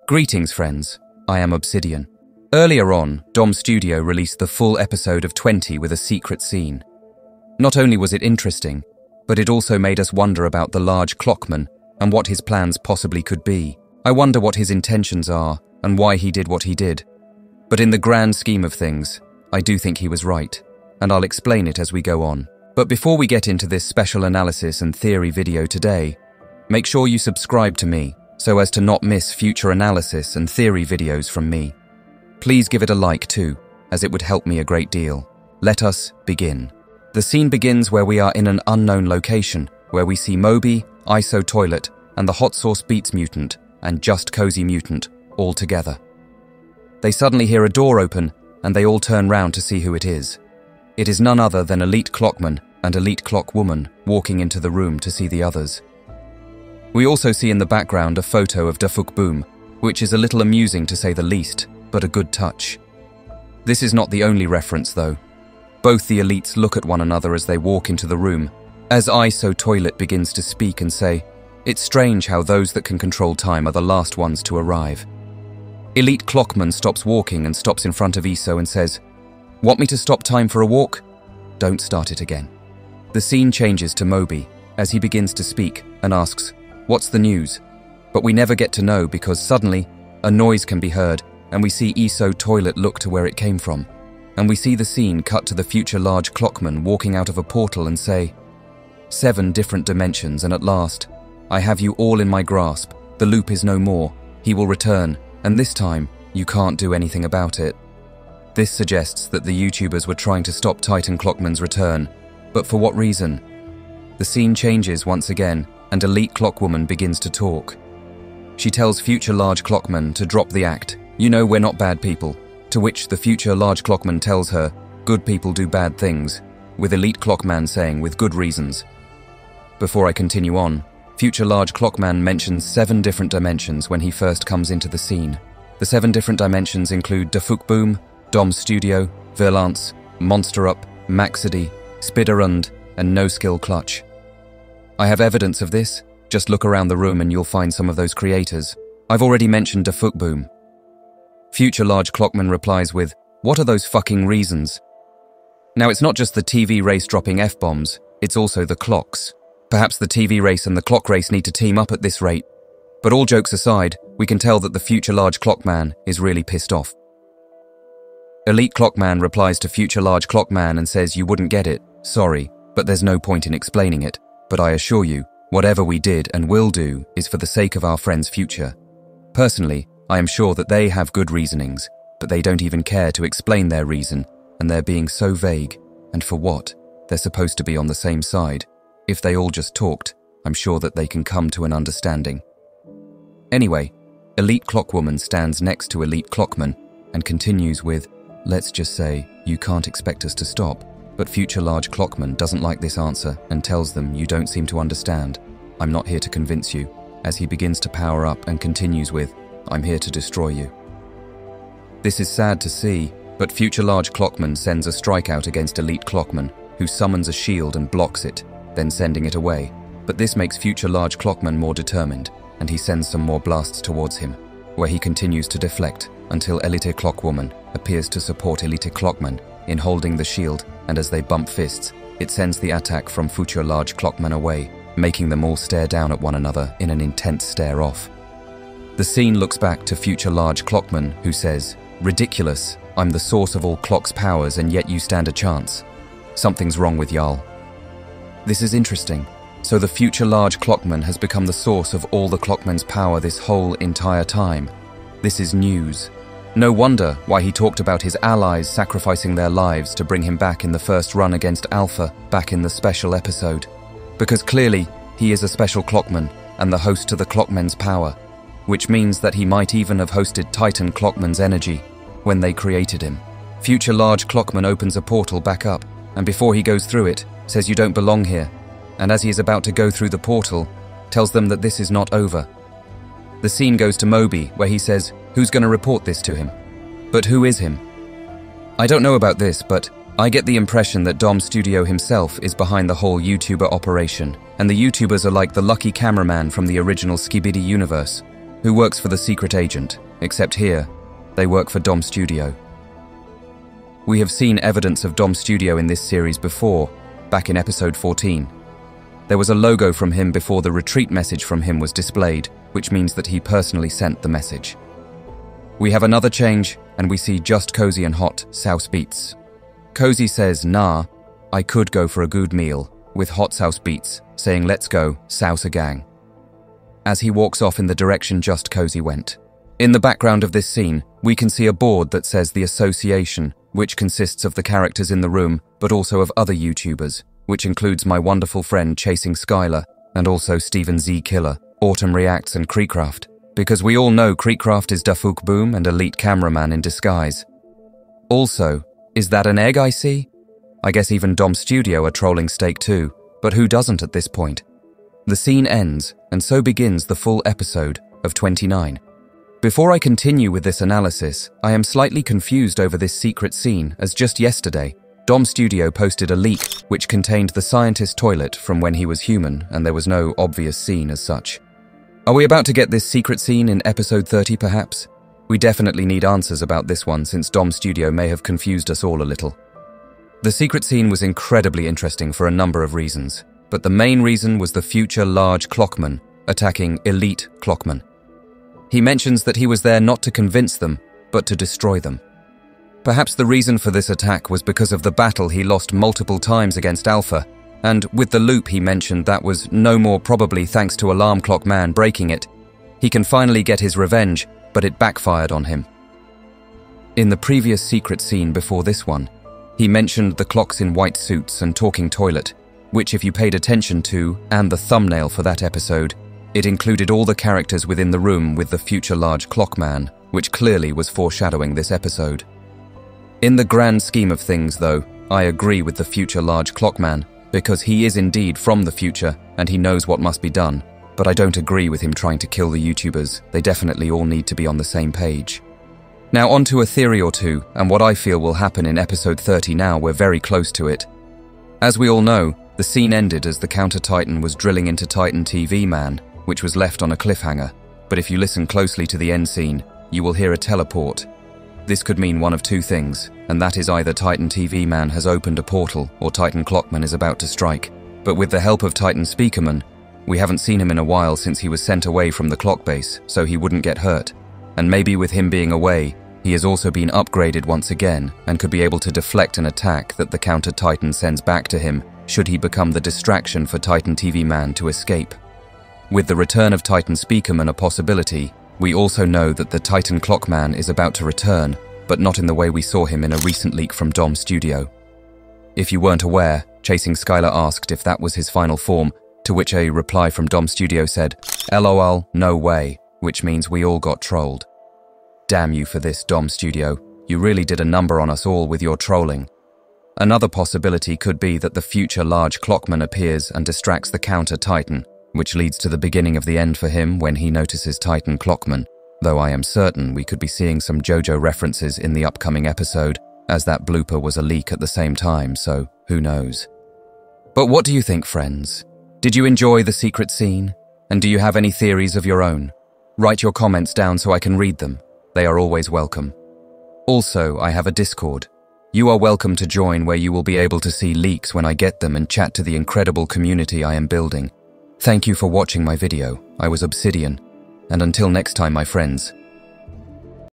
Greetings friends, I am Obsidian. Earlier on, Dom Studio released the full episode of 20 with a secret scene. Not only was it interesting, but it also made us wonder about the large CLOCKMAN and what his plans possibly could be. I wonder what his intentions are and why he did what he did. But in the grand scheme of things, I do think he was right, and I'll explain it as we go on. But before we get into this special analysis and theory video today, make sure you subscribe to me so as to not miss future analysis and theory videos from me. Please give it a like too, as it would help me a great deal. Let us begin. The scene begins where we are in an unknown location, where we see Moby, ISO Toilet, and the Hot Sauce Beats mutant, and Just Cozy mutant, all together. They suddenly hear a door open, and they all turn round to see who it is. It is none other than Elite CLOCKMAN and Elite CLOCKWOMAN walking into the room to see the others. We also see in the background a photo of Dafuk Boom, which is a little amusing to say the least, but a good touch. This is not the only reference though. Both the elites look at one another as they walk into the room, as ISO Toilet begins to speak and say, "It's strange how those that can control time are the last ones to arrive." Elite CLOCKMAN stops walking and stops in front of ISO and says, "Want me to stop time for a walk? Don't start it again." The scene changes to Moby as he begins to speak and asks, "What's the news?" But we never get to know because suddenly a noise can be heard and we see ISO Toilet look to where it came from. And we see the scene cut to the future large CLOCKMAN walking out of a portal and say, "7 different dimensions, and at last, I have you all in my grasp. The loop is no more. He will return, and this time, you can't do anything about it." This suggests that the YouTubers were trying to stop Titan CLOCKMAN's return, but for what reason? The scene changes once again, and Elite CLOCKWOMAN begins to talk. She tells future large CLOCKMAN to drop the act. "You know we're not bad people." To which the future large CLOCKMAN tells her, "Good people do bad things," with Elite CLOCKMAN saying with good reasons. Before I continue on, future large CLOCKMAN mentions 7 different dimensions when he first comes into the scene. The 7 different dimensions include Dafuk Boom, Dom Studio, Verlance, Monster Up, Maxidi, Spiderund, and No Skill Clutch. I have evidence of this. Just look around the room and you'll find some of those creators. I've already mentioned Dafuk Boom. Future large CLOCKMAN replies with, "What are those fucking reasons?" Now it's not just the TV race dropping F-bombs, it's also the clocks. Perhaps the TV race and the clock race need to team up at this rate. But all jokes aside, we can tell that the future large CLOCKMAN is really pissed off. Elite CLOCKMAN replies to future large CLOCKMAN and says, "You wouldn't get it, sorry, but there's no point in explaining it. But I assure you, whatever we did and will do is for the sake of our friend's future. Personally, I am sure that they have good reasonings, but they don't even care to explain their reason, and they're being so vague. And for what? They're supposed to be on the same side. If they all just talked, I'm sure that they can come to an understanding." Anyway, Elite CLOCKWOMAN stands next to Elite CLOCKMAN and continues with, "Let's just say, you can't expect us to stop." But future large CLOCKMAN doesn't like this answer and tells them, "You don't seem to understand. I'm not here to convince you," as he begins to power up and continues with, "I'm here to destroy you." This is sad to see, but future large CLOCKMAN sends a strikeout against Elite CLOCKMAN, who summons a shield and blocks it, then sending it away. But this makes future large CLOCKMAN more determined, and he sends some more blasts towards him, where he continues to deflect until Elite CLOCKWOMAN appears to support Elite CLOCKMAN in holding the shield, and as they bump fists, it sends the attack from future large CLOCKMAN away, making them all stare down at one another in an intense stare-off. The scene looks back to future large CLOCKMAN, who says, "Ridiculous, I'm the source of all clock's powers and yet you stand a chance. Something's wrong with y'all." This is interesting. So the future large CLOCKMAN has become the source of all the CLOCKMAN's power this whole entire time. This is news. No wonder why he talked about his allies sacrificing their lives to bring him back in the first run against Alpha back in the special episode. Because clearly, he is a special CLOCKMAN and the host to the CLOCKMAN's power, which means that he might even have hosted Titan CLOCKMAN's energy when they created him. Future large CLOCKMAN opens a portal back up, and before he goes through it, says you don't belong here, and as he is about to go through the portal, tells them that this is not over. The scene goes to Moby, where he says, "Who's going to report this to him?" But who is him? I don't know about this, but I get the impression that Dom Studio himself is behind the whole YouTuber operation, and the YouTubers are like the lucky cameraman from the original SKIBIDI universe, who works for the secret agent, except here, they work for Dom Studio. We have seen evidence of Dom Studio in this series before, back in episode 14. There was a logo from him before the retreat message from him was displayed, which means that he personally sent the message. We have another change, and we see just Cozy and Hot Sauce Beats. Cozy says, "Nah, I could go for a good meal," with Hot Sauce Beats saying, "Let's go, Sauce a gang," as he walks off in the direction just Cozy went. In the background of this scene, we can see a board that says The Association, which consists of the characters in the room, but also of other YouTubers, which includes my wonderful friend Chasing Skylar, and also Steven Z Killer, Autumn Reacts and Creekcraft, because we all know Creekcraft is Dafuk Boom and elite cameraman in disguise. Also, is that an egg I see? I guess even Dom Studio are trolling Steak too, but who doesn't at this point? The scene ends, and so begins the full episode of 29. Before I continue with this analysis, I am slightly confused over this secret scene, as just yesterday, Dom Studio posted a leak which contained the scientist toilet from when he was human, and there was no obvious scene as such. Are we about to get this secret scene in episode 30 perhaps? We definitely need answers about this one, since Dom Studio may have confused us all a little. The secret scene was incredibly interesting for a number of reasons, but the main reason was the future large CLOCKMAN attacking elite CLOCKMAN. He mentions that he was there not to convince them, but to destroy them. Perhaps the reason for this attack was because of the battle he lost multiple times against Alpha, and with the loop he mentioned that was no more probably thanks to Alarm Clock Man breaking it. He can finally get his revenge, but it backfired on him. In the previous secret scene before this one, he mentioned the clocks in white suits and talking toilet, which if you paid attention to, and the thumbnail for that episode, it included all the characters within the room with the future large CLOCKMAN, which clearly was foreshadowing this episode. In the grand scheme of things though, I agree with the future large CLOCKMAN, because he is indeed from the future and he knows what must be done, but I don't agree with him trying to kill the YouTubers. They definitely all need to be on the same page. Now on to a theory or two, and what I feel will happen in episode 30 now. We're very close to it. As we all know, the scene ended as the Counter-Titan was drilling into Titan TV Man, which was left on a cliffhanger, but if you listen closely to the end scene, you will hear a teleport. This could mean one of two things, and that is either Titan TV Man has opened a portal or Titan CLOCKMAN is about to strike. But with the help of Titan Speakerman, we haven't seen him in a while since he was sent away from the clock base, so he wouldn't get hurt. And maybe with him being away, he has also been upgraded once again and could be able to deflect an attack that the Counter-Titan sends back to him should he become the distraction for Titan TV Man to escape. With the return of Titan Speakerman a possibility, we also know that the Titan CLOCKMAN is about to return, but not in the way we saw him in a recent leak from Dom Studio. If you weren't aware, Chasing Skylar asked if that was his final form, to which a reply from Dom Studio said, "LOL, no way," which means we all got trolled. Damn you for this, Dom Studio. You really did a number on us all with your trolling. Another possibility could be that the future large CLOCKMAN appears and distracts the Counter-Titan, which leads to the beginning of the end for him when he notices Titan CLOCKMAN, though I am certain we could be seeing some JoJo references in the upcoming episode, as that blooper was a leak at the same time, so who knows. But what do you think, friends? Did you enjoy the secret scene? And do you have any theories of your own? Write your comments down so I can read them. They are always welcome. Also, I have a Discord. You are welcome to join, where you will be able to see leaks when I get them and chat to the incredible community I am building. Thank you for watching my video. I was Obsidian, and until next time, my friends,